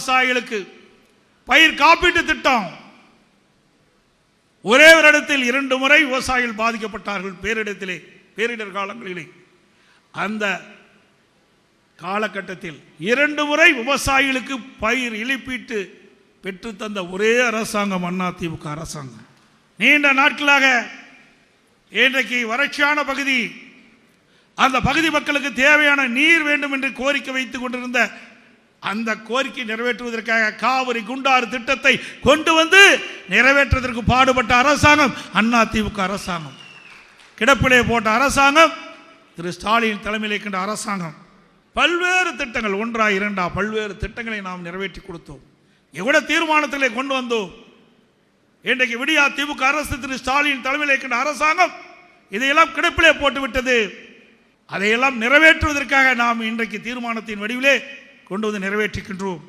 விவசாயிகளுக்கு பயிர் காப்பீட்டு திட்டம். ஒரே ஒரு இடத்தில் 2 முறை விவசாயிகள் பாதிக்கப்பட்டார்கள் பேரிடர் காலங்களிலே. அந்த காலகட்டத்தில் 2 முறை விவசாயிகளுக்கு பயிர் இழப்பீட்டு பெற்று தந்த ஒரே அரசாங்கம் அதிமுக அரசாங்கம். நீண்ட நாட்களாக இன்றைக்கு வறட்சியான பகுதி, அந்த பகுதி மக்களுக்கு தேவையான நீர் வேண்டும் என்று கோரிக்கை வைத்துக் கொண்டிருந்த அந்த கோரிக்கை நிறைவேற்றுவதற்காக காவிரி குண்டாறு திட்டத்தை கொண்டு வந்து நிறைவேற்றுவதற்கு பாடுபட்ட அரசாங்கம் அதிமுக அரசாங்கம். கிடப்பிலே போட்ட அரசாங்கம் திரு ஸ்டாலின் தலைமையில் இருக்கின்ற அரசாங்கம். பல்வேறு திட்டங்கள், 1 2 பல்வேறு திட்டங்களை நாம் நிறைவேற்றி கொடுத்தோம். எவ்வளவு தீர்மானத்திலே கொண்டு வந்தோம். இன்றைக்கு விடியா திமுக அரசு திரு ஸ்டாலின் தலைமையில் இருக்கின்ற அரசாங்கம் இதையெல்லாம் கிடப்பிலே போட்டுவிட்டது. அதையெல்லாம் நிறைவேற்றுவதற்காக நாம் இன்றைக்கு தீர்மானத்தின் வடிவிலே கொண்டு வந்து நிறைவேற்றுகின்றோம்.